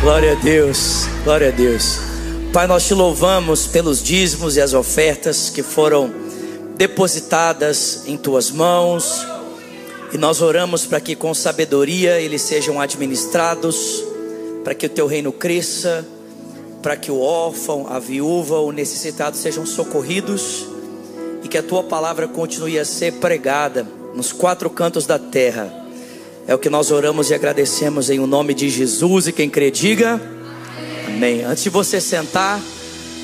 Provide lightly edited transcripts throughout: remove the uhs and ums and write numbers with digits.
Glória a Deus, glória a Deus. Pai, nós te louvamos pelos dízimos e as ofertas que foram depositadas em tuas mãos, e nós oramos para que com sabedoria eles sejam administrados, para que o teu reino cresça, para que o órfão, a viúva, o necessitado sejam socorridos, e que a tua palavra continue a ser pregada nos quatro cantos da terra. É o que nós oramos e agradecemos em o nome de Jesus, e quem crê diga amém. Antes de você sentar,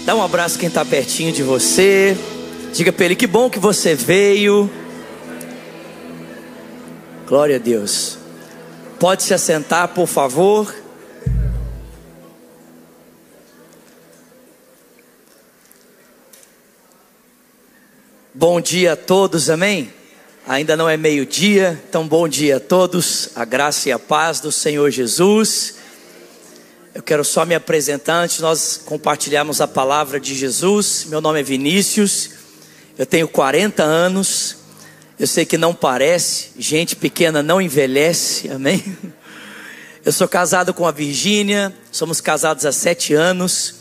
dá um abraço quem está pertinho de você, diga para ele: que bom que você veio. Glória a Deus. Pode se assentar, por favor. Bom dia a todos, amém? Ainda não é meio-dia, então bom dia a todos, a graça e a paz do Senhor Jesus. Eu quero só me apresentar antes de nós compartilharmos a palavra de Jesus. Meu nome é Vinícius, eu tenho 40 anos, eu sei que não parece, gente pequena não envelhece, amém? Eu sou casado com a Virgínia, somos casados há 7 anos,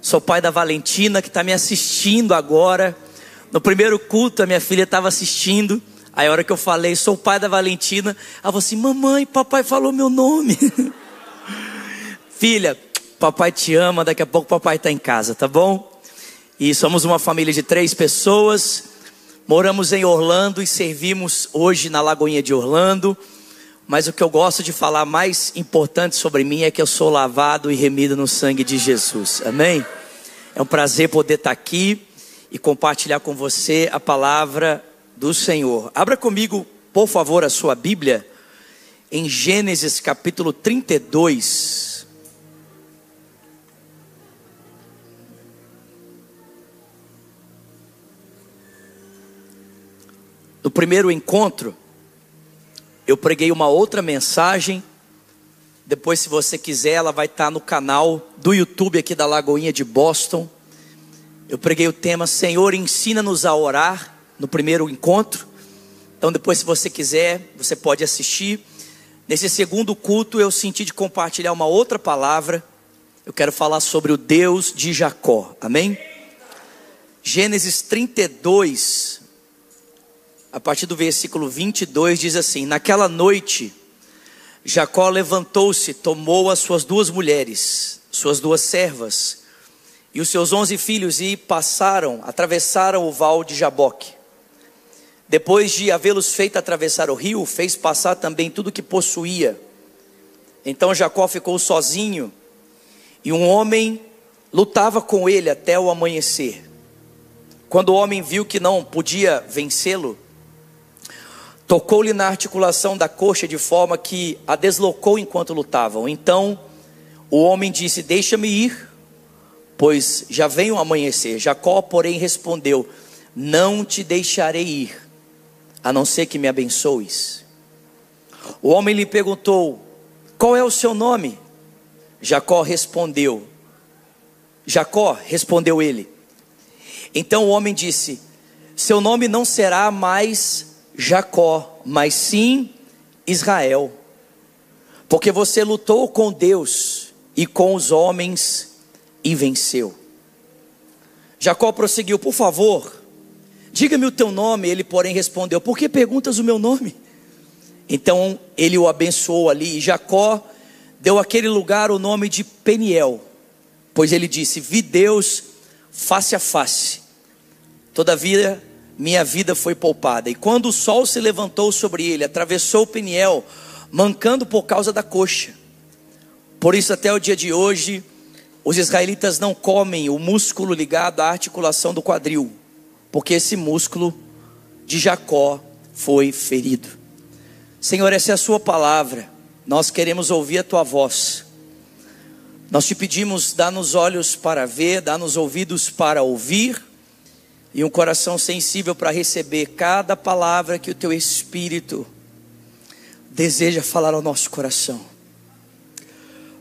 sou pai da Valentina que está me assistindo agora. No primeiro culto a minha filha estava assistindo. Aí a hora que eu falei, sou o pai da Valentina, ela falou assim: mamãe, papai falou meu nome. Filha, papai te ama, daqui a pouco papai está em casa, tá bom? E somos uma família de 3 pessoas, moramos em Orlando e servimos hoje na Lagoinha de Orlando. Mas o que eu gosto de falar mais importante sobre mim é que eu sou lavado e remido no sangue de Jesus, amém? É um prazer poder estar aqui e compartilhar com você a palavra do Senhor. Abra comigo, por favor, a sua Bíblia em Gênesis capítulo 32. No primeiro encontro, eu preguei uma outra mensagem. Depois, se você quiser, ela vai estar no canal do YouTube aqui da Lagoinha de Boston. Eu preguei o tema Senhor, ensina-nos a orar, no primeiro encontro. Então depois, se você quiser, você pode assistir. Nesse segundo culto eu senti de compartilhar uma outra palavra. Eu quero falar sobre o Deus de Jacó, amém? Gênesis 32, a partir do versículo 22 diz assim: naquela noite Jacó levantou-se, tomou as suas 2 mulheres, suas 2 servas e os seus 11 filhos, e atravessaram o val de Jaboque. Depois de havê-los feito atravessar o rio, fez passar também tudo que possuía. Então Jacó ficou sozinho, e um homem lutava com ele até o amanhecer. Quando o homem viu que não podia vencê-lo, tocou-lhe na articulação da coxa, de forma que a deslocou enquanto lutavam. Então o homem disse: deixa-me ir, pois já vem o amanhecer. Jacó, porém, respondeu: não te deixarei ir, a não ser que me abençoes. O homem lhe perguntou: qual é o seu nome? Jacó, respondeu ele. Então o homem disse: seu nome não será mais Jacó, mas sim Israel, porque você lutou com Deus e com os homens e venceu. Jacó prosseguiu: por favor, diga-me o teu nome. Ele, porém, respondeu: por que perguntas o meu nome? Então ele o abençoou ali, e Jacó deu àquele lugar o nome de Peniel, pois ele disse: vi Deus face a face, todavia minha vida foi poupada. E quando o sol se levantou sobre ele, atravessou Peniel, mancando por causa da coxa. Por isso até o dia de hoje os israelitas não comem o músculo ligado à articulação do quadril, porque esse músculo de Jacó foi ferido. Senhor, essa é a sua palavra, nós queremos ouvir a tua voz. Nós te pedimos: dá-nos olhos para ver, dá-nos ouvidos para ouvir, e um coração sensível para receber cada palavra que o teu Espírito deseja falar ao nosso coração.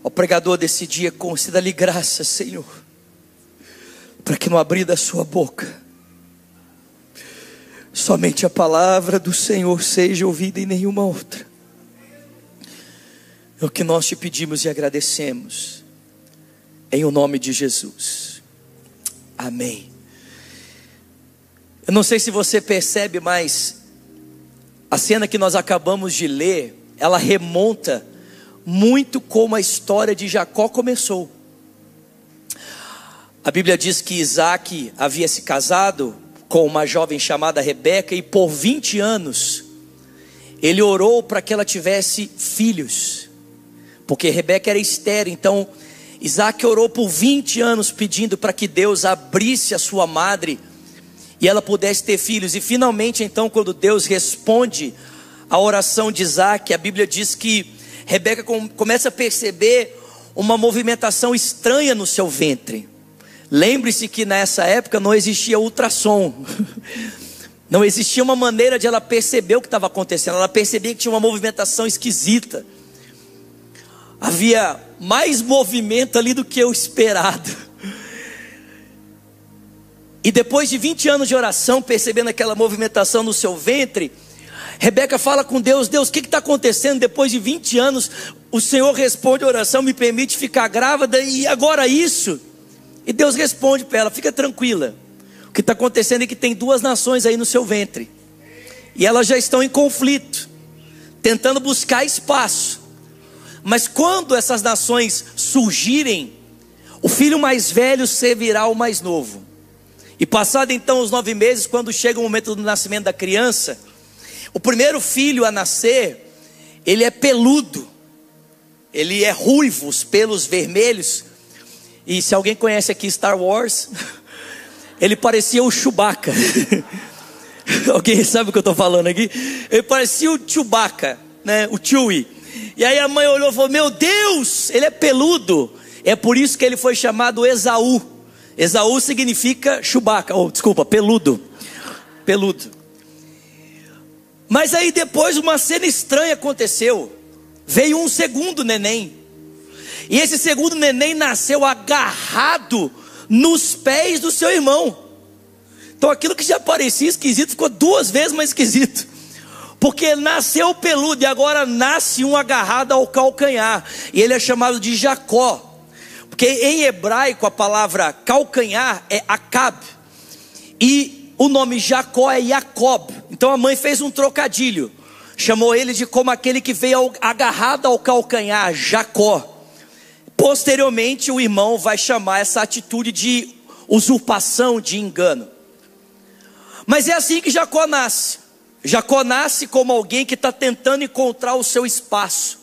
Ó pregador desse dia, conceda-lhe graça, Senhor, para que no abrir da sua boca somente a palavra do Senhor seja ouvida e nenhuma outra. É o que nós te pedimos e agradecemos, em o nome de Jesus, amém. Eu não sei se você percebe, mas a cena que nós acabamos de ler, ela remonta muito como a história de Jacó começou. A Bíblia diz que Isaac havia se casado com uma jovem chamada Rebeca, e por 20 anos ele orou para que ela tivesse filhos, porque Rebeca era estéril. Então Isaac orou por 20 anos pedindo para que Deus abrisse a sua madre e ela pudesse ter filhos. E finalmente então, quando Deus responde a oração de Isaac, a Bíblia diz que Rebeca começa a perceber uma movimentação estranha no seu ventre. Lembre-se que nessa época não existia ultrassom, não existia uma maneira de ela perceber o que estava acontecendo. Ela percebia que tinha uma movimentação esquisita, havia mais movimento ali do que o esperado. E depois de 20 anos de oração, percebendo aquela movimentação no seu ventre, Rebeca fala com Deus: Deus, o que está acontecendo? Depois de 20 anos, o Senhor responde a oração, me permite ficar grávida, e agora isso? E Deus responde para ela: fica tranquila, o que está acontecendo é que tem 2 nações aí no seu ventre, e elas já estão em conflito, tentando buscar espaço. Mas quando essas nações surgirem, o filho mais velho servirá ao mais novo. E passado então os 9 meses, quando chega o momento do nascimento da criança, o primeiro filho a nascer, ele é peludo, ele é ruivo, os pelos vermelhos. E se alguém conhece aqui Star Wars, ele parecia o Chewbacca. Alguém sabe o que eu estou falando aqui? Ele parecia o Chewbacca, né? O Chewie. E aí a mãe olhou e falou: meu Deus, ele é peludo. É por isso que ele foi chamado Esaú. Esaú significa Chewbacca, desculpa, peludo. Peludo. Mas aí depois uma cena estranha aconteceu. Veio um segundo neném. E esse segundo neném nasceu agarrado nos pés do seu irmão. Então aquilo que já parecia esquisito ficou 2 vezes mais esquisito. Porque nasceu peludo e agora nasce um agarrado ao calcanhar. E ele é chamado de Jacó. Porque em hebraico a palavra calcanhar é Acab. E o nome Jacó é Jacob. Então a mãe fez um trocadilho. Chamou ele de como aquele que veio agarrado ao calcanhar, Jacó. Posteriormente o irmão vai chamar essa atitude de usurpação, de engano. Mas é assim que Jacó nasce. Jacó nasce como alguém que está tentando encontrar o seu espaço,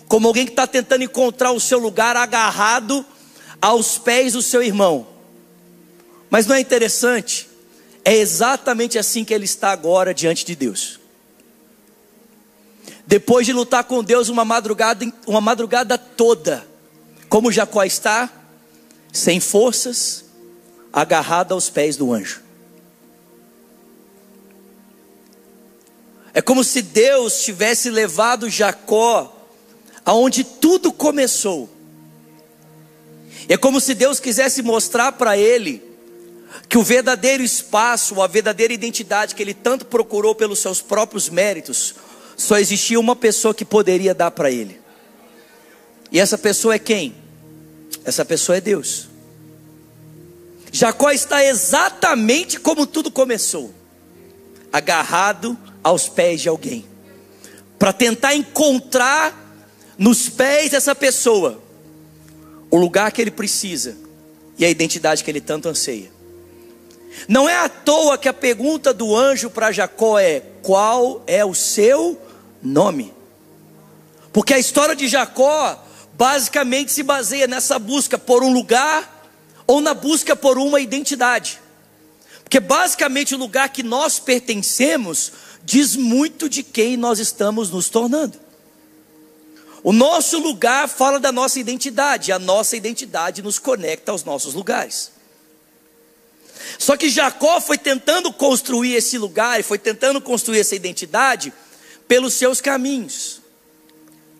como alguém que está tentando encontrar o seu lugar, agarrado aos pés do seu irmão. Mas não é interessante? É exatamente assim que ele está agora diante de Deus. Depois de lutar com Deus uma madrugada toda, como Jacó está? Sem forças, agarrado aos pés do anjo. É como se Deus tivesse levado Jacó aonde tudo começou. É como se Deus quisesse mostrar para ele que o verdadeiro espaço, a verdadeira identidade que ele tanto procurou pelos seus próprios méritos, só existia uma pessoa que poderia dar para ele. E essa pessoa é quem? Essa pessoa é Deus. Jacó está exatamente como tudo começou, agarrado aos pés de alguém, para tentar encontrar nos pés dessa pessoa o lugar que ele precisa e a identidade que ele tanto anseia. Não é à toa que a pergunta do anjo para Jacó é: qual é o seu nome? Porque a história de Jacó basicamente se baseia nessa busca por um lugar, ou na busca por uma identidade. Porque basicamente o lugar que nós pertencemos diz muito de quem nós estamos nos tornando. O nosso lugar fala da nossa identidade, a nossa identidade nos conecta aos nossos lugares. Só que Jacó foi tentando construir esse lugar, e foi tentando construir essa identidade pelos seus caminhos.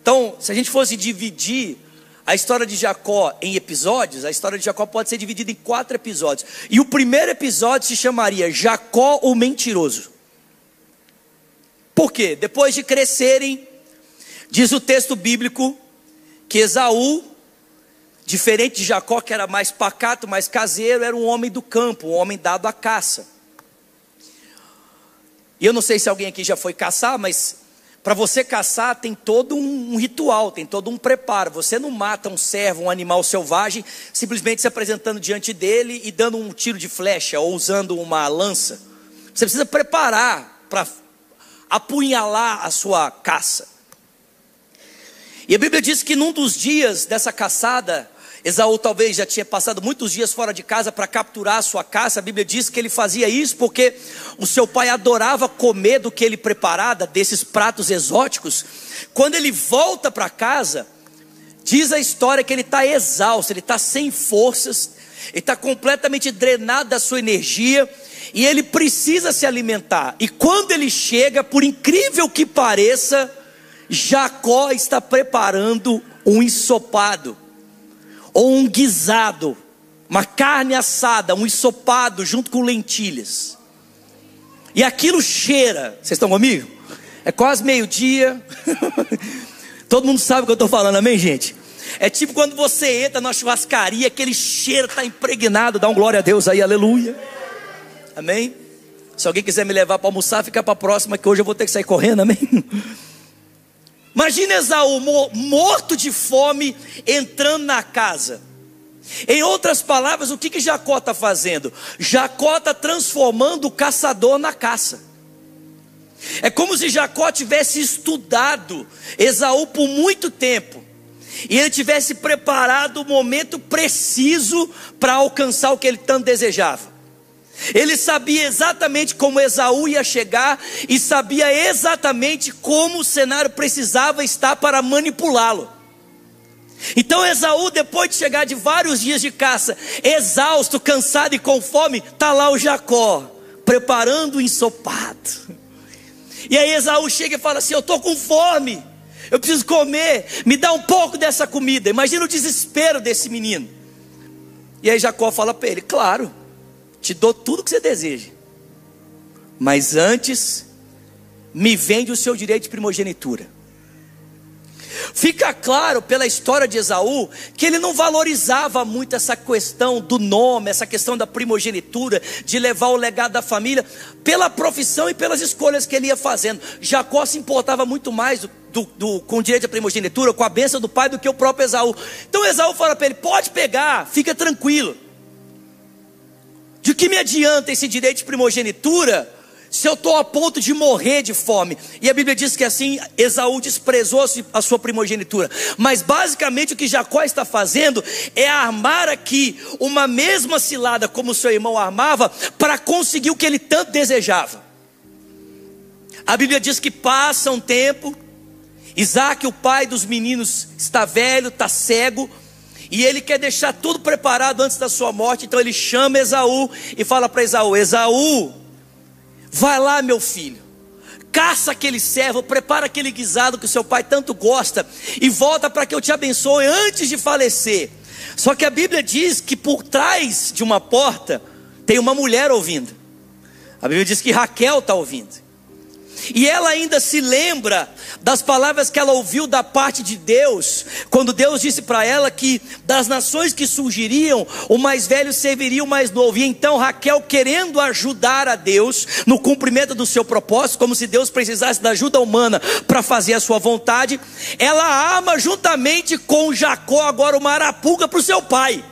Então, se a gente fosse dividir a história de Jacó em episódios, a história de Jacó pode ser dividida em 4 episódios. E o primeiro episódio se chamaria Jacó o Mentiroso. Por quê? Depois de crescerem, diz o texto bíblico que Esaú, diferente de Jacó, que era mais pacato, mais caseiro, era um homem do campo, um homem dado à caça. E eu não sei se alguém aqui já foi caçar, mas para você caçar tem todo um ritual, tem todo um preparo. Você não mata um servo, um animal selvagem, simplesmente se apresentando diante dele e dando um tiro de flecha ou usando uma lança. Você precisa preparar para apunhalar a sua caça. E a Bíblia diz que num dos dias dessa caçada, Esaú talvez já tinha passado muitos dias fora de casa para capturar a sua caça. A Bíblia diz que ele fazia isso porque o seu pai adorava comer do que ele preparava, desses pratos exóticos. Quando ele volta para casa, diz a história que ele está exausto, ele está sem forças, ele está completamente drenado da sua energia e ele precisa se alimentar. E quando ele chega, por incrível que pareça, Jacó está preparando um ensopado, ou um guisado, uma carne assada, um ensopado junto com lentilhas. E aquilo cheira, vocês estão comigo? É quase meio-dia. Todo mundo sabe o que eu estou falando, amém, gente? É tipo quando você entra na churrascaria, aquele cheiro está impregnado. Dá um glória a Deus aí, aleluia. Amém? Se alguém quiser me levar para almoçar, fica para a próxima, que hoje eu vou ter que sair correndo, amém? Imagina Esaú morto de fome entrando na casa. Em outras palavras, o que Jacó está fazendo? Jacó está transformando o caçador na caça. É como se Jacó tivesse estudado Esaú por muito tempo e ele tivesse preparado o momento preciso para alcançar o que ele tanto desejava. Ele sabia exatamente como Esaú ia chegar e sabia exatamente como o cenário precisava estar para manipulá-lo. Então Esaú, depois de chegar de vários dias de caça, exausto, cansado e com fome, está lá o Jacó, preparando o ensopado. E aí Esaú chega e fala assim: eu estou com fome, eu preciso comer, me dá um pouco dessa comida. Imagina o desespero desse menino. E aí Jacó fala para ele: claro, te dou tudo que você deseja, mas antes me vende o seu direito de primogenitura. Fica claro pela história de Esaú que ele não valorizava muito essa questão do nome, essa questão da primogenitura, de levar o legado da família, pela profissão e pelas escolhas que ele ia fazendo. Jacó se importava muito mais com o direito da primogenitura, com a bênção do pai, do que o próprio Esaú. Então Esaú fala para ele: pode pegar, fica tranquilo. De que me adianta esse direito de primogenitura se eu estou a ponto de morrer de fome? E a Bíblia diz que assim Esaú desprezou a sua primogenitura. Mas basicamente o que Jacó está fazendo é armar aqui uma mesma cilada como seu irmão armava, para conseguir o que ele tanto desejava. A Bíblia diz que passa um tempo, Isaac, o pai dos meninos, está velho, está cego, e ele quer deixar tudo preparado antes da sua morte. Então ele chama Esaú e fala para Esaú: Esaú, vai lá meu filho, caça aquele servo, prepara aquele guisado que o seu pai tanto gosta, e volta para que eu te abençoe antes de falecer. Só que a Bíblia diz que por trás de uma porta tem uma mulher ouvindo. A Bíblia diz que Raquel está ouvindo. E ela ainda se lembra das palavras que ela ouviu da parte de Deus, quando Deus disse para ela que das nações que surgiriam, o mais velho serviria o mais novo. E então Raquel, querendo ajudar a Deus no cumprimento do seu propósito, como se Deus precisasse da ajuda humana para fazer a sua vontade, ela arma juntamente com Jacó agora uma arapuca para o seu pai.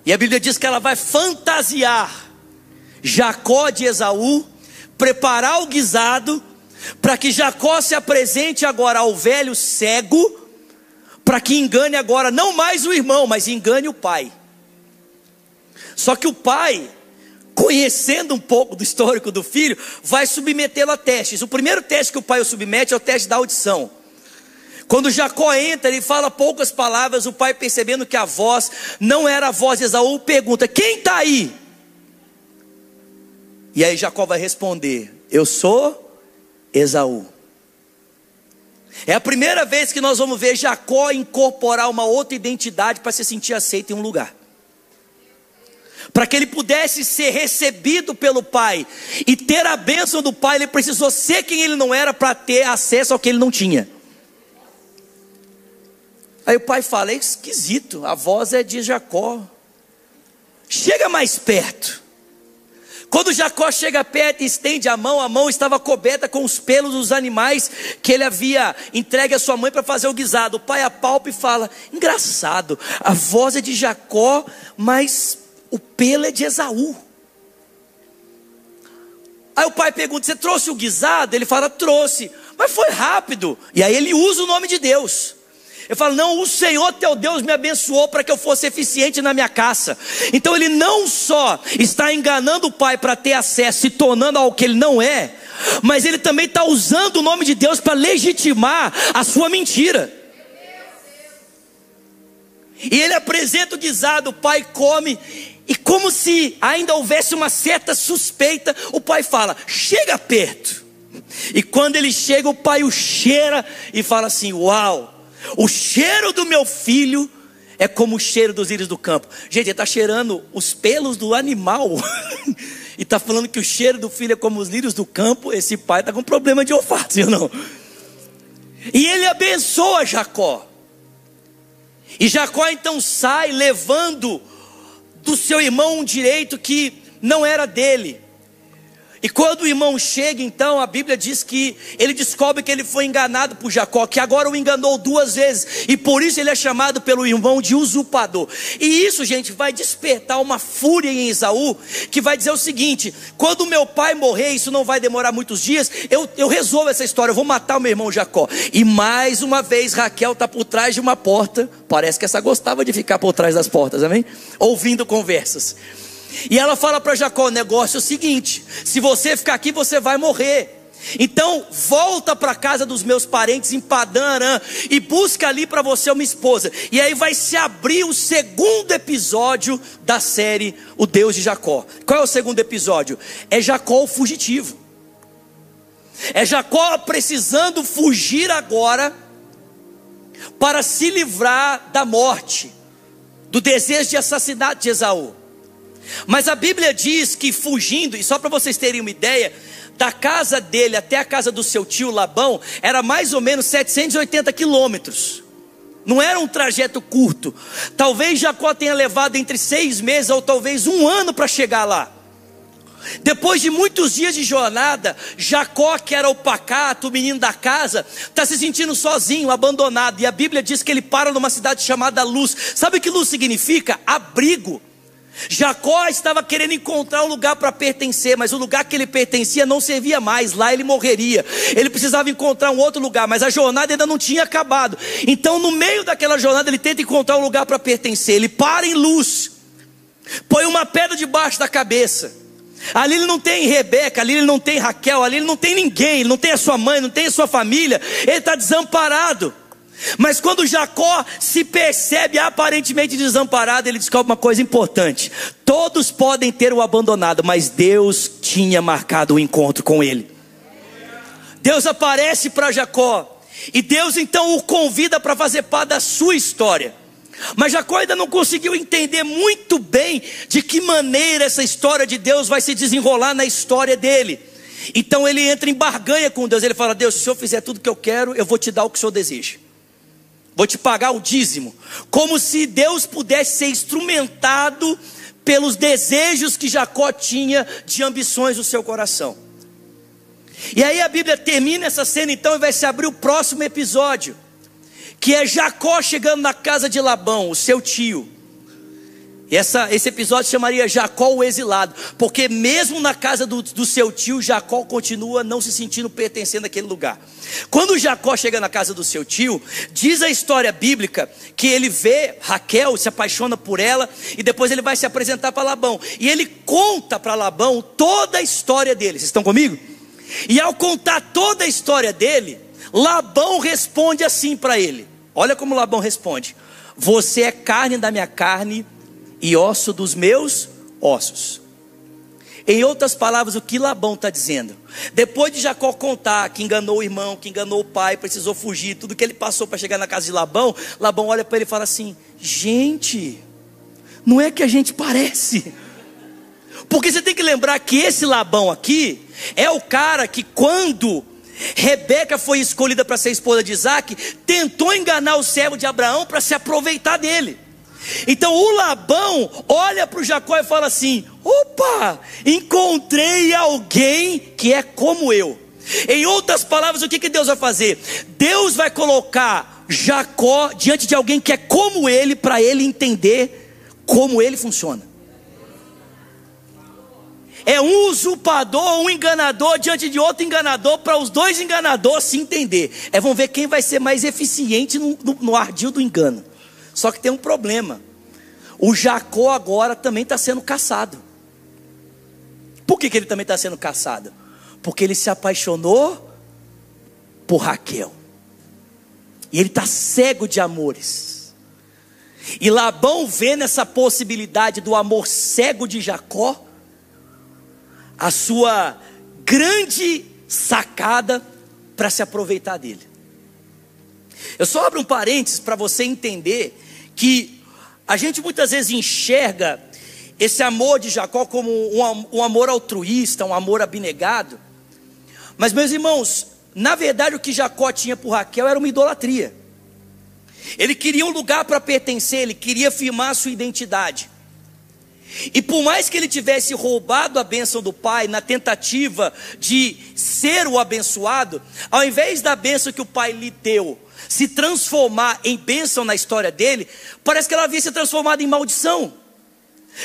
E a Bíblia diz que ela vai fantasiar Jacó de Esaú, preparar o guisado, para que Jacó se apresente agora ao velho cego, para que engane agora não mais o irmão, mas engane o pai. Só que o pai, conhecendo um pouco do histórico do filho, vai submetê-lo a testes. O primeiro teste que o pai o submete é o teste da audição. Quando Jacó entra, ele fala poucas palavras. O pai, percebendo que a voz não era a voz de Esaú, pergunta: quem está aí? E aí Jacó vai responder: eu sou Esaú. É a primeira vez que nós vamos ver Jacó incorporar uma outra identidade para se sentir aceito em um lugar. Para que ele pudesse ser recebido pelo pai e ter a bênção do pai, ele precisou ser quem ele não era para ter acesso ao que ele não tinha. Aí o pai fala: é esquisito, a voz é de Jacó. Chega mais perto. Quando Jacó chega perto e estende a mão estava coberta com os pelos dos animais que ele havia entregue à sua mãe para fazer o guisado. O pai apalpa e fala: engraçado, a voz é de Jacó, mas o pelo é de Esaú. Aí o pai pergunta: você trouxe o guisado? Ele fala: trouxe, mas foi rápido. E aí ele usa o nome de Deus. Ele fala: não, o Senhor teu Deus me abençoou para que eu fosse eficiente na minha caça. Então ele não só está enganando o pai para ter acesso, se tornando algo que ele não é, mas ele também está usando o nome de Deus para legitimar a sua mentira. E ele apresenta o guisado, o pai come, e como se ainda houvesse uma certa suspeita, o pai fala: chega perto. E quando ele chega, o pai o cheira e fala assim: uau, o cheiro do meu filho é como o cheiro dos lírios do campo. Gente, ele está cheirando os pelos do animal e está falando que o cheiro do filho é como os lírios do campo. Esse pai está com problema de olfato, sim ou não? E ele abençoa Jacó. E Jacó então sai levando do seu irmão um direito que não era dele. E quando o irmão chega, então, a Bíblia diz que ele descobre que ele foi enganado por Jacó, que agora o enganou 2 vezes, e por isso ele é chamado pelo irmão de usurpador. E isso, gente, vai despertar uma fúria em Esaú, que vai dizer o seguinte: quando meu pai morrer, isso não vai demorar muitos dias, eu resolvo essa história, eu vou matar o meu irmão Jacó. E mais uma vez Raquel está por trás de uma porta. Parece que essa gostava de ficar por trás das portas, amém? Ouvindo conversas. E ela fala para Jacó: o negócio é o seguinte, se você ficar aqui você vai morrer. Então volta para a casa dos meus parentes em Padã Arã e busca ali para você uma esposa. E aí vai se abrir o segundo episódio da série O Deus de Jacó. Qual é o segundo episódio? É Jacó o fugitivo. É Jacó precisando fugir agora para se livrar da morte, do desejo de assassinato de Esaú. Mas a Bíblia diz que fugindo, e só para vocês terem uma ideia, da casa dele até a casa do seu tio Labão, era mais ou menos 780 quilômetros. Não era um trajeto curto. Talvez Jacó tenha levado entre 6 meses ou talvez 1 ano para chegar lá. Depois de muitos dias de jornada, Jacó, que era o pacato, o menino da casa, está se sentindo sozinho, abandonado. E a Bíblia diz que ele para numa cidade chamada Luz. Sabe o que Luz significa? Abrigo. Jacó estava querendo encontrar um lugar para pertencer, mas o lugar que ele pertencia não servia mais, lá ele morreria. Ele precisava encontrar um outro lugar, mas a jornada ainda não tinha acabado. Então no meio daquela jornada ele tenta encontrar um lugar para pertencer. Ele para em Luz, põe uma pedra debaixo da cabeça. Ali ele não tem Rebeca, ali ele não tem Raquel, ali ele não tem ninguém, ele não tem a sua mãe, não tem a sua família, ele está desamparado. Mas quando Jacó se percebe aparentemente desamparado, ele descobre uma coisa importante: todos podem ter o abandonado, mas Deus tinha marcado o encontro com ele. Deus aparece para Jacó, e Deus então o convida para fazer parte da sua história. Mas Jacó ainda não conseguiu entender muito bem de que maneira essa história de Deus vai se desenrolar na história dele. Então ele entra em barganha com Deus. Ele fala: Deus, se o Senhor fizer tudo o que eu quero, eu vou te dar o que o Senhor deseja. Vou te pagar o dízimo. Como se Deus pudesse ser instrumentado pelos desejos que Jacó tinha de ambições do seu coração. E aí a Bíblia termina essa cena então e vai se abrir o próximo episódio, que é Jacó chegando na casa de Labão, o seu tio. E esse episódio chamaria Jacó o exilado, porque mesmo na casa do seu tio, Jacó continua não se sentindo pertencendo àquele lugar. Quando Jacó chega na casa do seu tio, diz a história bíblica que ele vê Raquel, se apaixona por ela, e depois ele vai se apresentar para Labão. E ele conta para Labão toda a história dele. Vocês estão comigo? E ao contar toda a história dele, Labão responde assim para ele. Olha como Labão responde: você é carne da minha carne e osso dos meus ossos. Em outras palavras, o que Labão está dizendo? Depois de Jacó contar que enganou o irmão, que enganou o pai, precisou fugir, tudo que ele passou para chegar na casa de Labão, Labão olha para ele e fala assim: gente, não é que a gente parece. Porque você tem que lembrar que esse Labão aqui é o cara que quando Rebeca foi escolhida para ser esposa de Isaac, tentou enganar o servo de Abraão para se aproveitar dele. Então o Labão olha para o Jacó e fala assim: opa, encontrei alguém que é como eu. Em outras palavras, o que Deus vai fazer? Deus vai colocar Jacó diante de alguém que é como ele, para ele entender como ele funciona. É um usurpador, um enganador diante de outro enganador, para os dois enganadores se entender. Vamos ver quem vai ser mais eficiente no ardil do engano. Só que tem um problema. O Jacó agora também está sendo caçado. Por que ele também está sendo caçado? Porque ele se apaixonou por Raquel. E ele está cego de amores. E Labão vê nessa possibilidade do amor cego de Jacó a sua grande sacada para se aproveitar dele. Eu só abro um parênteses para você entender que a gente muitas vezes enxerga esse amor de Jacó como um amor altruísta, um amor abnegado. Mas, meus irmãos, na verdade o que Jacó tinha por Raquel era uma idolatria. Ele queria um lugar para pertencer, ele queria firmar a sua identidade. E por mais que ele tivesse roubado a bênção do pai, na tentativa de ser o abençoado, ao invés da bênção que o pai lhe deu se transformar em bênção na história dele, parece que ela havia se transformado em maldição.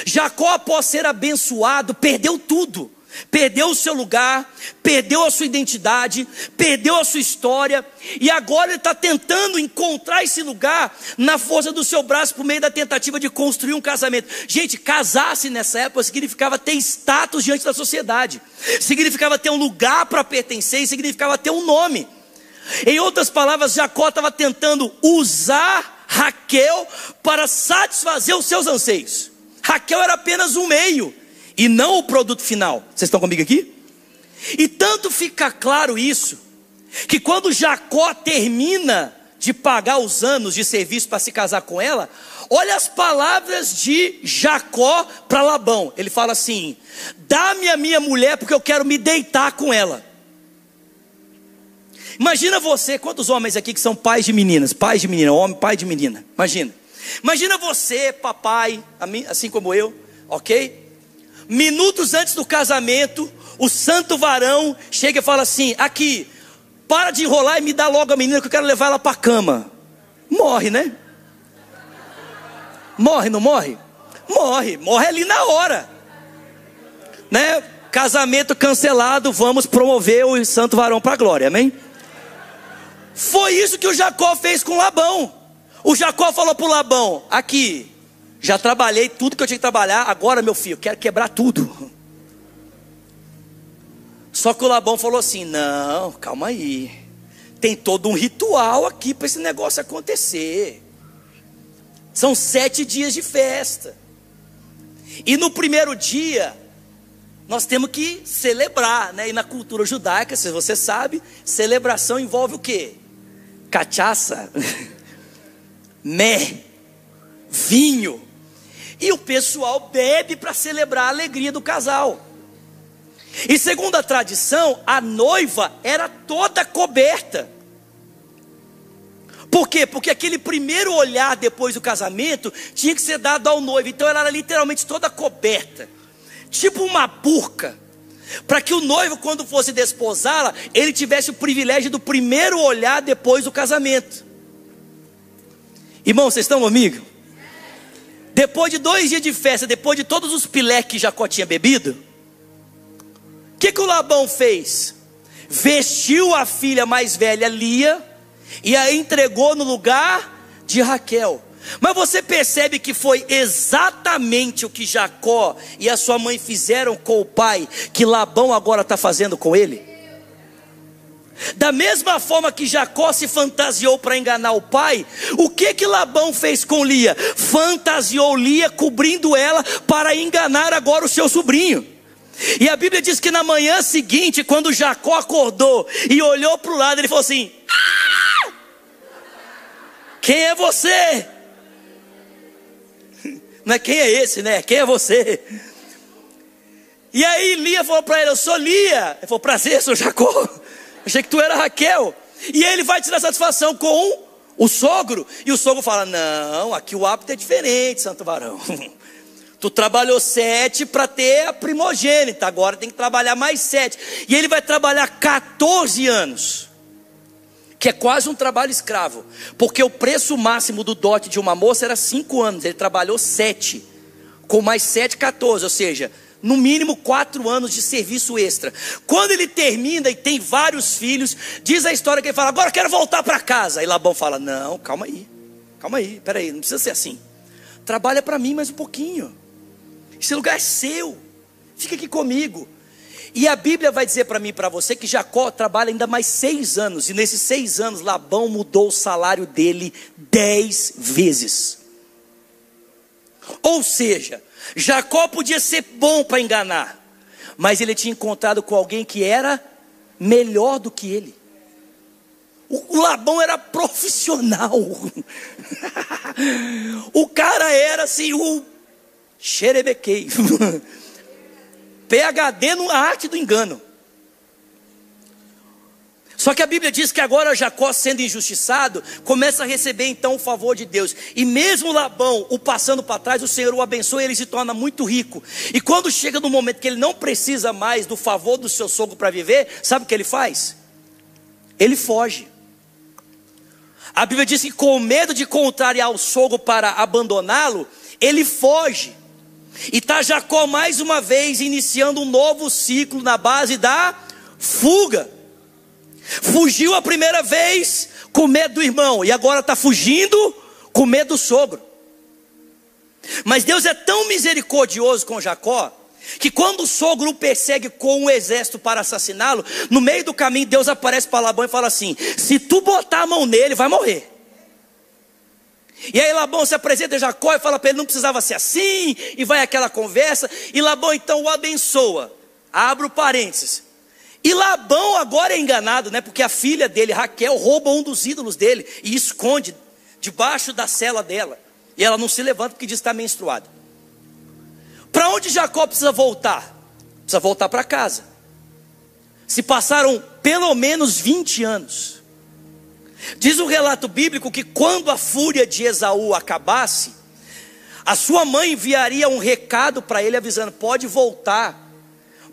Jacó, após ser abençoado, perdeu tudo. Perdeu o seu lugar, perdeu a sua identidade, perdeu a sua história, e agora ele está tentando encontrar esse lugar na força do seu braço, por meio da tentativa de construir um casamento. Gente, casar-se nessa época significava ter status diante da sociedade, significava ter um lugar para pertencer, significava ter um nome. Em outras palavras, Jacó estava tentando usar Raquel para satisfazer os seus anseios. Raquel era apenas um meio e não o produto final. Vocês estão comigo aqui? E tanto fica claro isso, que quando Jacó termina de pagar os anos de serviço para se casar com ela, olha as palavras de Jacó para Labão. Ele fala assim: dá-me a minha mulher, porque eu quero me deitar com ela. Imagina você, quantos homens aqui que são pais de meninas, pai de menina, homem, pai de menina, imagina você, papai, assim como eu, ok? Minutos antes do casamento, o santo varão chega e fala assim: aqui, para de enrolar e me dá logo a menina que eu quero levar ela para a cama. Morre, né? Morre, não morre? Morre ali na hora, né? Casamento cancelado, vamos promover o santo varão para a glória, amém? Foi isso que o Jacó fez com Labão. O Jacó falou para o Labão: aqui, já trabalhei tudo que eu tinha que trabalhar, agora meu filho, quero quebrar tudo. Só que o Labão falou assim: não, calma aí, tem todo um ritual aqui para esse negócio acontecer. São 7 dias de festa, e no primeiro dia nós temos que celebrar, né? E na cultura judaica, se você sabe, celebração envolve o quê? Cachaça, vinho. E o pessoal bebe para celebrar a alegria do casal. E segundo a tradição, a noiva era toda coberta. Por quê? Porque aquele primeiro olhar depois do casamento tinha que ser dado ao noivo. Então ela era literalmente toda coberta, tipo uma burca, para que o noivo, quando fosse desposá-la, ele tivesse o privilégio do primeiro olhar depois do casamento. Irmãos, vocês estão comigo? Depois de 2 dias de festa, depois de todos os pilé que Jacó tinha bebido, o que o Labão fez? Vestiu a filha mais velha, Lia, e a entregou no lugar de Raquel. Mas você percebe que foi exatamente o que Jacó e a sua mãe fizeram com o pai, que Labão agora está fazendo com ele? Da mesma forma que Jacó se fantasiou para enganar o pai, o que Labão fez com Lia? Fantasiou Lia, cobrindo ela para enganar agora o seu sobrinho. E a Bíblia diz que na manhã seguinte, quando Jacó acordou e olhou para o lado, ele falou assim: ah! Quem é você? Não é quem é esse, né? Quem é você? E aí Lia falou para ele: eu sou Lia. Ele falou: prazer, sou Jacó. Achei que tu era Raquel. E ele vai tirar satisfação com o sogro. E o sogro fala: não, aqui o hábito é diferente, santo varão. Tu trabalhou 7 para ter a primogênita, agora tem que trabalhar mais 7. E ele vai trabalhar 14 anos, que é quase um trabalho escravo, porque o preço máximo do dote de uma moça era 5 anos, ele trabalhou 7, com mais 7, 14, ou seja, no mínimo 4 anos de serviço extra. Quando ele termina e tem vários filhos, diz a história que ele fala: agora eu quero voltar para casa. Aí Labão fala: não, calma aí, peraí, não precisa ser assim, trabalha para mim mais um pouquinho, esse lugar é seu, fica aqui comigo. E a Bíblia vai dizer para mim e para você que Jacó trabalha ainda mais 6 anos. E nesses 6 anos Labão mudou o salário dele 10 vezes. Ou seja, Jacó podia ser bom para enganar, mas ele tinha encontrado com alguém que era melhor do que ele. O Labão era profissional. O cara era assim, o xerebequei. PhD na arte do engano. Só que a Bíblia diz que agora Jacó, sendo injustiçado, começa a receber então o favor de Deus. E mesmo Labão o passando para trás, o Senhor o abençoa e ele se torna muito rico. E quando chega no momento que ele não precisa mais do favor do seu sogro para viver, sabe o que ele faz? Ele foge. A Bíblia diz que com medo de contrariar o sogro para abandoná-lo, ele foge. E está Jacó mais uma vez iniciando um novo ciclo na base da fuga. Fugiu a primeira vez com medo do irmão, e agora está fugindo com medo do sogro. Mas Deus é tão misericordioso com Jacó, que quando o sogro o persegue com um exército para assassiná-lo, no meio do caminho Deus aparece para Labão e fala assim: se tu botar a mão nele, vai morrer. E aí Labão se apresenta a Jacó e fala para ele: não precisava ser assim, e vai aquela conversa, e Labão então o abençoa. Abro parênteses. E Labão agora é enganado, né? Porque a filha dele, Raquel, rouba um dos ídolos dele e esconde debaixo da cela dela. E ela não se levanta porque diz que está menstruada. Para onde Jacó precisa voltar? Precisa voltar para casa. Se passaram pelo menos 20 anos. Diz o relato bíblico que quando a fúria de Esaú acabasse, a sua mãe enviaria um recado para ele avisando: pode voltar,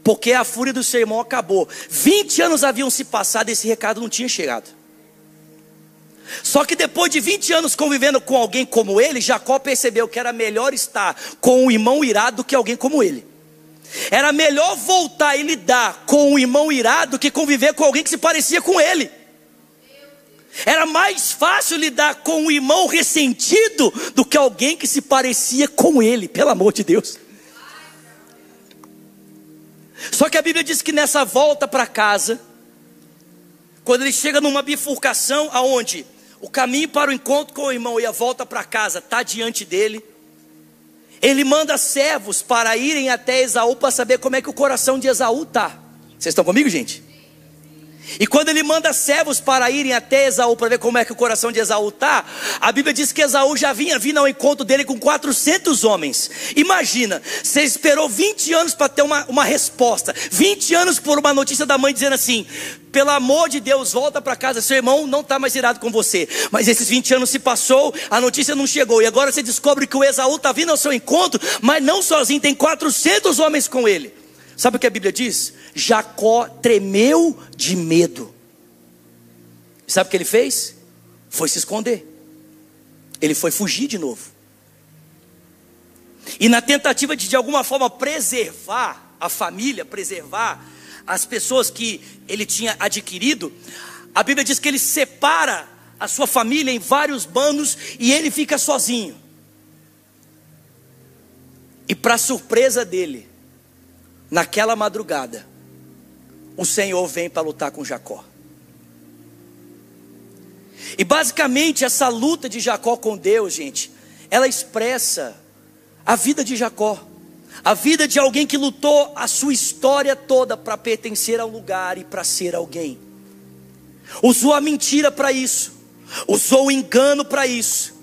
porque a fúria do seu irmão acabou. 20 anos haviam se passado e esse recado não tinha chegado. Só que depois de 20 anos convivendo com alguém como ele, Jacó percebeu que era melhor estar com um irmão irado do que alguém como ele. Era melhor voltar e lidar com um irmão irado do que conviver com alguém que se parecia com ele. Era mais fácil lidar com um irmão ressentido do que alguém que se parecia com ele, pelo amor de Deus. Só que a Bíblia diz que nessa volta para casa, quando ele chega numa bifurcação aonde o caminho para o encontro com o irmão e a volta para casa está diante dele, ele manda servos para irem até Esaú para saber como é que o coração de Esaú está. Vocês estão comigo, gente? E quando ele manda servos para irem até Esaú para ver como é que o coração de Esaú está, a Bíblia diz que Esaú já vinha vindo ao encontro dele com 400 homens. Imagina, você esperou 20 anos para ter uma resposta, 20 anos por uma notícia da mãe dizendo assim: pelo amor de Deus, volta para casa, seu irmão não está mais irado com você. Mas esses 20 anos se passou, a notícia não chegou, e agora você descobre que o Esaú está vindo ao seu encontro, mas não sozinho, tem 400 homens com ele. Sabe o que a Bíblia diz? Jacó tremeu de medo. Sabe o que ele fez? Foi se esconder. Ele foi fugir de novo. E na tentativa de alguma forma preservar a família, preservar as pessoas que ele tinha adquirido, a Bíblia diz que ele separa a sua família em vários bandos e ele fica sozinho. E para surpresa dele, naquela madrugada, o Senhor vem para lutar com Jacó. E basicamente essa luta de Jacó com Deus, gente, ela expressa a vida de Jacó, a vida de alguém que lutou a sua história toda para pertencer a um lugar e para ser alguém. Usou a mentira para isso, usou o engano para isso,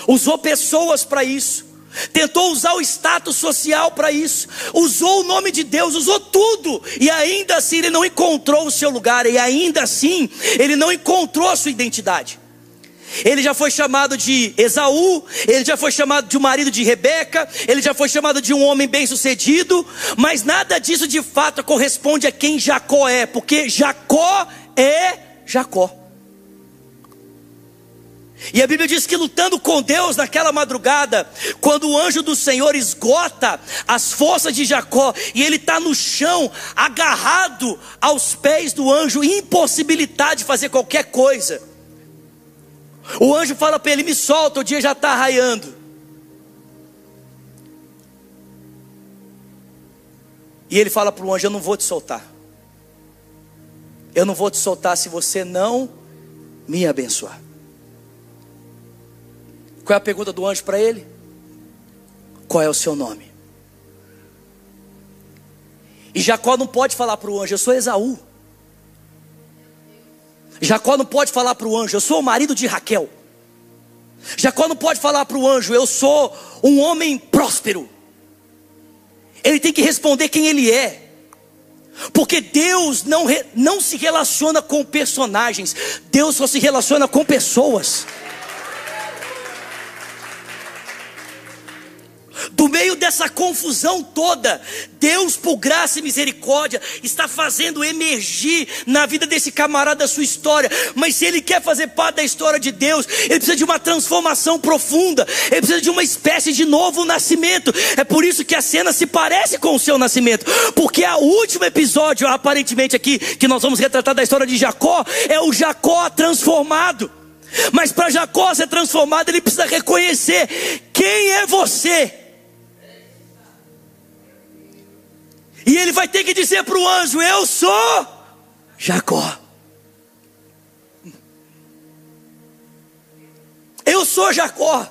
usou pessoas para isso, tentou usar o status social para isso, usou o nome de Deus, usou tudo, e ainda assim ele não encontrou o seu lugar, e ainda assim ele não encontrou a sua identidade. Ele já foi chamado de Esaú, ele já foi chamado de um marido de Rebeca, ele já foi chamado de um homem bem sucedido, mas nada disso de fato corresponde a quem Jacó é, porque Jacó é Jacó. E a Bíblia diz que lutando com Deus naquela madrugada, quando o anjo do Senhor esgota as forças de Jacó, e ele está no chão, agarrado aos pés do anjo, impossibilitado de fazer qualquer coisa, o anjo fala para ele: me solta, o dia já está raiando. E ele fala para o anjo: eu não vou te soltar. Eu não vou te soltar se você não me abençoar. Qual é a pergunta do anjo para ele? Qual é o seu nome? E Jacó não pode falar para o anjo: eu sou Esaú. Jacó não pode falar para o anjo: eu sou o marido de Raquel. Jacó não pode falar para o anjo: eu sou um homem próspero. Ele tem que responder quem ele é. Porque Deus não se relaciona com personagens, Deus só se relaciona com pessoas. Do meio dessa confusão toda, Deus, por graça e misericórdia, está fazendo emergir na vida desse camarada a sua história. Mas se ele quer fazer parte da história de Deus, ele precisa de uma transformação profunda, ele precisa de uma espécie de novo nascimento. É por isso que a cena se parece com o seu nascimento, porque o último episódio, aparentemente aqui, que nós vamos retratar da história de Jacó, é o Jacó transformado. Mas para Jacó ser transformado, ele precisa reconhecer: quem é você? E ele vai ter que dizer para o anjo: eu sou Jacó. Eu sou Jacó.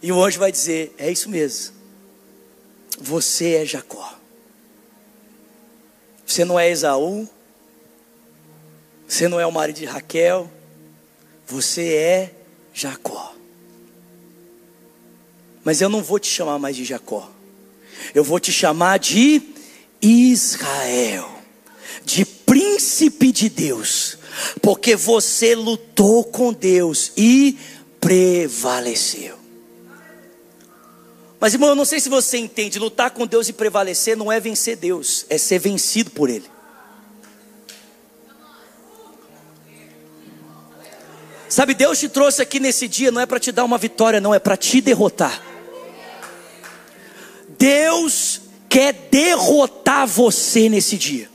E o anjo vai dizer: é isso mesmo, você é Jacó. Você não é Esaú, você não é o marido de Raquel, você é Jacó. Mas eu não vou te chamar mais de Jacó, eu vou te chamar de Israel, de príncipe de Deus, porque você lutou com Deus e prevaleceu. Mas irmão, eu não sei se você entende, lutar com Deus e prevalecer não é vencer Deus, é ser vencido por Ele. Sabe, Deus te trouxe aqui nesse dia não é para te dar uma vitória, não, é para te derrotar. Deus quer derrotar você nesse dia.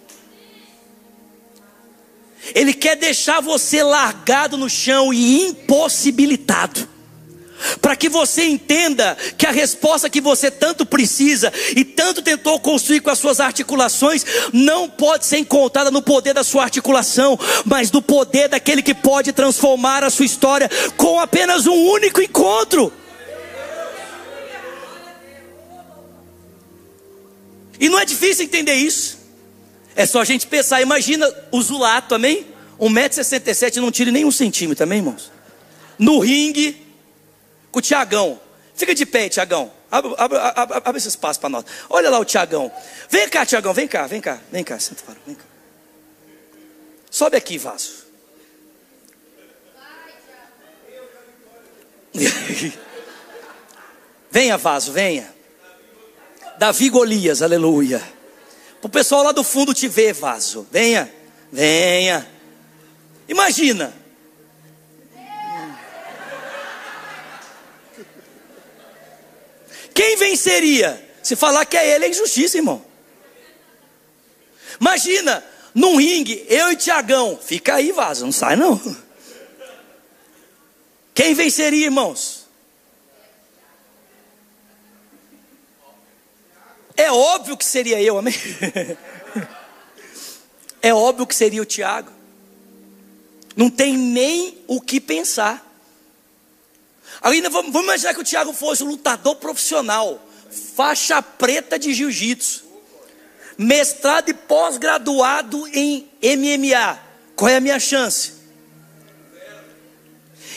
Ele quer deixar você largado no chão e impossibilitado, para que você entenda que a resposta que você tanto precisa e tanto tentou construir com as suas articulações não pode ser encontrada no poder da sua articulação, mas no poder daquele que pode transformar a sua história com apenas um único encontro. E não é difícil entender isso. É só a gente pensar. Imagina o Zulato, amém? 1,67 m, não tire nem 1 centímetro, amém, irmãos? No ringue, com o Tiagão. Fica de pé, Tiagão. Abre esse espaço para nós. Olha lá o Tiagão. Vem cá, Tiagão, vem cá. Vem cá, senta para, vem cá. Sobe aqui, vaso. Venha, vaso, venha. Davi e Golias, aleluia. Para o pessoal lá do fundo te ver, vaso. Venha, venha. Imagina. Quem venceria? Se falar que é ele, é injustiça, irmão. Imagina, num ringue, eu e Tiagão. Fica aí, vaso, não sai não. Quem venceria, irmãos? É óbvio que seria eu, amém? É óbvio que seria o Tiago. Não tem nem o que pensar. Ainda vamos imaginar que o Tiago fosse um lutador profissional, faixa preta de jiu-jitsu, mestrado e pós-graduado em MMA. Qual é a minha chance?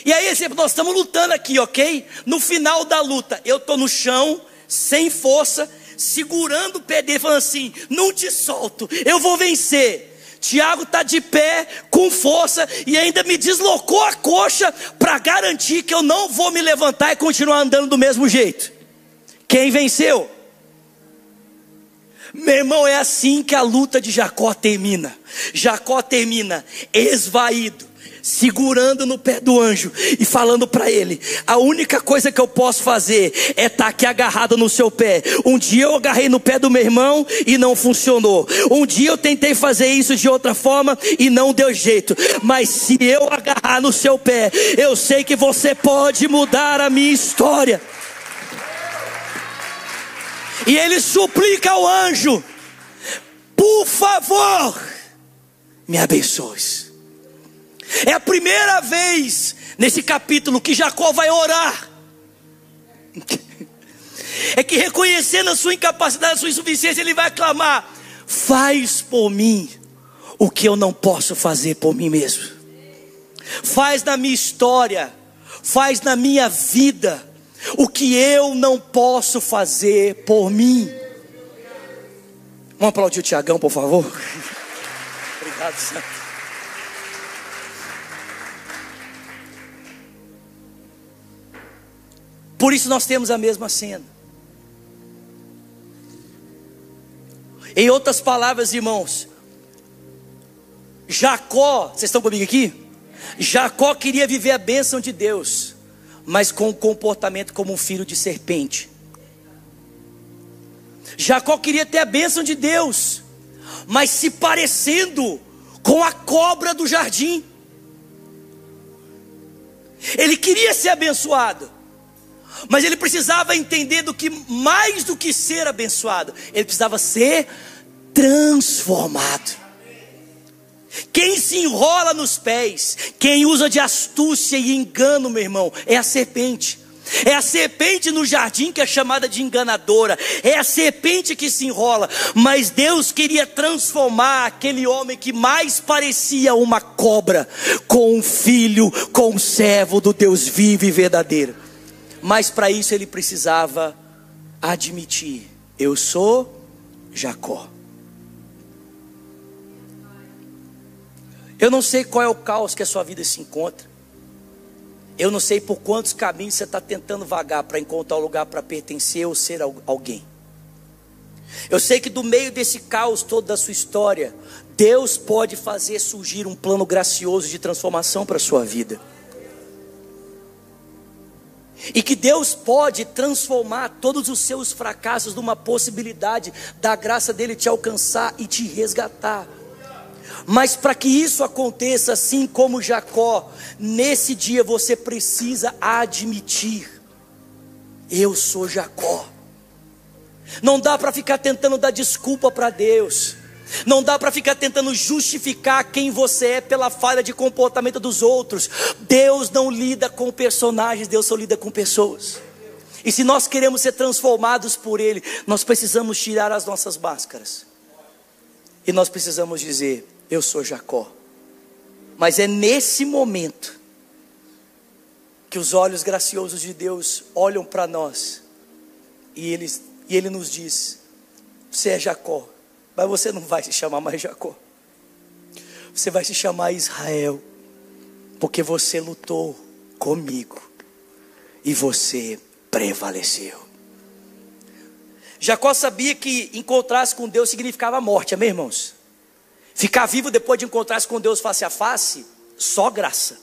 E aí, exemplo, nós estamos lutando aqui, ok? No final da luta, eu estou no chão, sem força, segurando o pé dele, falando assim: não te solto, eu vou vencer. Tiago está de pé, com força, e ainda me deslocou a coxa para garantir que eu não vou me levantar e continuar andando do mesmo jeito. Quem venceu? Meu irmão, é assim que a luta de Jacó termina. Jacó termina esvaído, segurando no pé do anjo e falando para ele: a única coisa que eu posso fazer é estar aqui agarrado no seu pé. Um dia eu agarrei no pé do meu irmão e não funcionou. Um dia eu tentei fazer isso de outra forma e não deu jeito. Mas se eu agarrar no seu pé, eu sei que você pode mudar a minha história. E ele suplica ao anjo: por favor, me abençoe. É a primeira vez nesse capítulo que Jacó vai orar. É que, reconhecendo a sua incapacidade, a sua insuficiência, ele vai clamar: faz por mim o que eu não posso fazer por mim mesmo. Faz na minha história, faz na minha vida o que eu não posso fazer por mim. Vamos aplaudir o Tiagão, por favor. Obrigado, Santo. Por isso nós temos a mesma cena. Em outras palavras, irmãos, Jacó, vocês estão comigo aqui? Jacó queria viver a bênção de Deus, mas com um comportamento como um filho de serpente. Jacó queria ter a bênção de Deus, mas se parecendo com a cobra do jardim. Ele queria ser abençoado, mas ele precisava entender do que mais do que ser abençoado, ele precisava ser transformado. Quem se enrola nos pés, quem usa de astúcia e engano, meu irmão, é a serpente. É a serpente no jardim que é chamada de enganadora. É a serpente que se enrola. Mas Deus queria transformar aquele homem que mais parecia uma cobra com um filho, com um servo do Deus vivo e verdadeiro. Mas para isso ele precisava admitir: eu sou Jacó. Eu não sei qual é o caos que a sua vida se encontra. Eu não sei por quantos caminhos você está tentando vagar para encontrar um lugar para pertencer ou ser alguém. Eu sei que do meio desse caos todo da sua história, Deus pode fazer surgir um plano gracioso de transformação para a sua vida. E que Deus pode transformar todos os seus fracassos numa possibilidade da graça dele te alcançar e te resgatar. Mas para que isso aconteça, assim como Jacó, nesse dia você precisa admitir: eu sou Jacó. Não dá para ficar tentando dar desculpa para Deus. Não dá para ficar tentando justificar quem você é pela falha de comportamento dos outros. Deus não lida com personagens, Deus só lida com pessoas. E se nós queremos ser transformados por Ele, nós precisamos tirar as nossas máscaras. E nós precisamos dizer: eu sou Jacó. Mas é nesse momento que os olhos graciosos de Deus olham para nós e Ele nos diz: você é Jacó, mas você não vai se chamar mais Jacó. Você vai se chamar Israel, porque você lutou comigo e você prevaleceu. Jacó sabia que encontrar-se com Deus significava morte, amém, irmãos? Ficar vivo depois de encontrar-se com Deus face a face, só graça.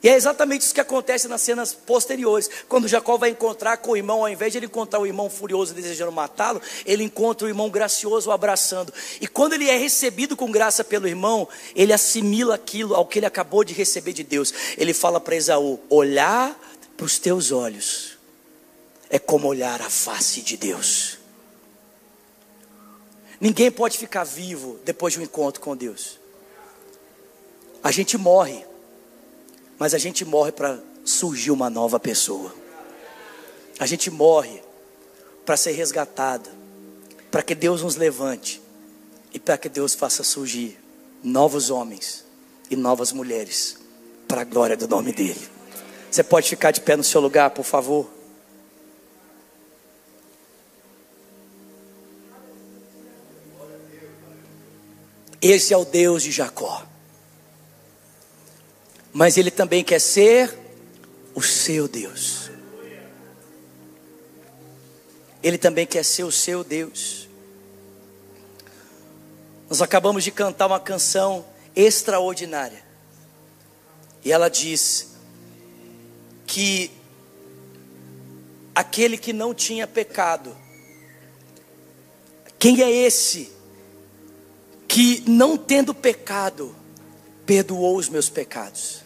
E é exatamente isso que acontece nas cenas posteriores. Quando Jacó vai encontrar com o irmão, ao invés de ele encontrar o irmão furioso desejando matá-lo, ele encontra o irmão gracioso o abraçando. E quando ele é recebido com graça pelo irmão, ele assimila aquilo ao que ele acabou de receber de Deus. Ele fala para Esaú: olhar para os teus olhos é como olhar a face de Deus. Ninguém pode ficar vivo depois de um encontro com Deus. A gente morre, mas a gente morre para surgir uma nova pessoa. A gente morre para ser resgatado, para que Deus nos levante e para que Deus faça surgir novos homens e novas mulheres para a glória do nome dele. Você pode ficar de pé no seu lugar, por favor? Esse é o Deus de Jacó. Mas Ele também quer ser o seu Deus. Ele também quer ser o seu Deus. Nós acabamos de cantar uma canção extraordinária. E ela diz que aquele que não tinha pecado, quem é esse que não tendo pecado, perdoou os meus pecados?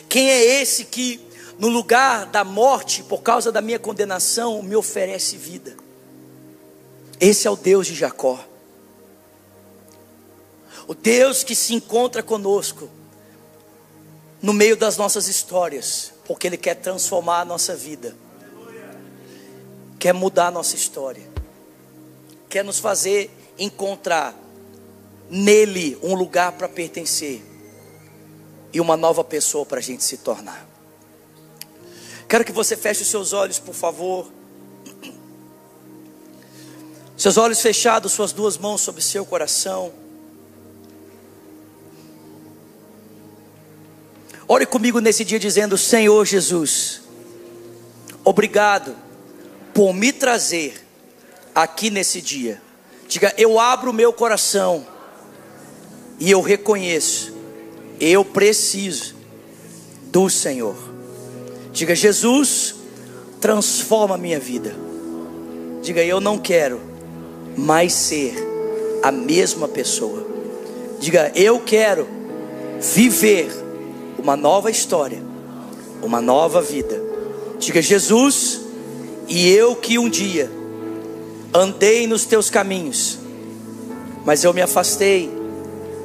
Quem é esse que no lugar da morte, por causa da minha condenação, me oferece vida? Esse é o Deus de Jacó. O Deus que se encontra conosco no meio das nossas histórias, porque Ele quer transformar a nossa vida, quer mudar a nossa história, quer nos fazer encontrar nele um lugar para pertencer e uma nova pessoa para a gente se tornar. Quero que você feche os seus olhos, por favor. Seus olhos fechados, suas duas mãos sobre seu coração. Ore comigo nesse dia dizendo: Senhor Jesus, obrigado por me trazer aqui nesse dia. Diga: eu abro o meu coração e eu reconheço, eu preciso do Senhor. Diga: Jesus, transforma a minha vida. Diga: eu não quero mais ser a mesma pessoa. Diga: eu quero viver uma nova história, uma nova vida. Diga: Jesus, e eu que um dia andei nos teus caminhos, mas eu me afastei,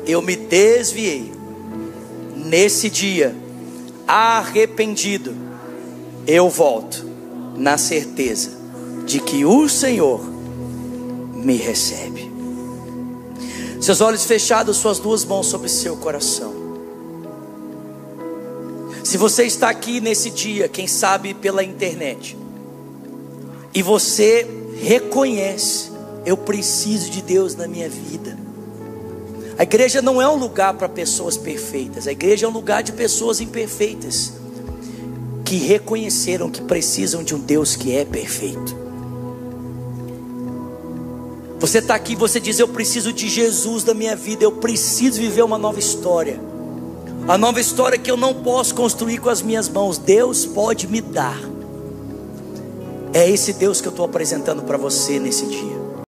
eu me desviei. Nesse dia, arrependido, eu volto na certeza de que o Senhor me recebe. Seus olhos fechados, suas duas mãos sobre seu coração. Se você está aqui nesse dia, quem sabe pela internet, e você reconhece: eu preciso de Deus na minha vida. A igreja não é um lugar para pessoas perfeitas. A igreja é um lugar de pessoas imperfeitas, que reconheceram que precisam de um Deus que é perfeito. Você está aqui, você diz: eu preciso de Jesus na minha vida. Eu preciso viver uma nova história. A nova história que eu não posso construir com as minhas mãos, Deus pode me dar. É esse Deus que eu estou apresentando para você nesse dia.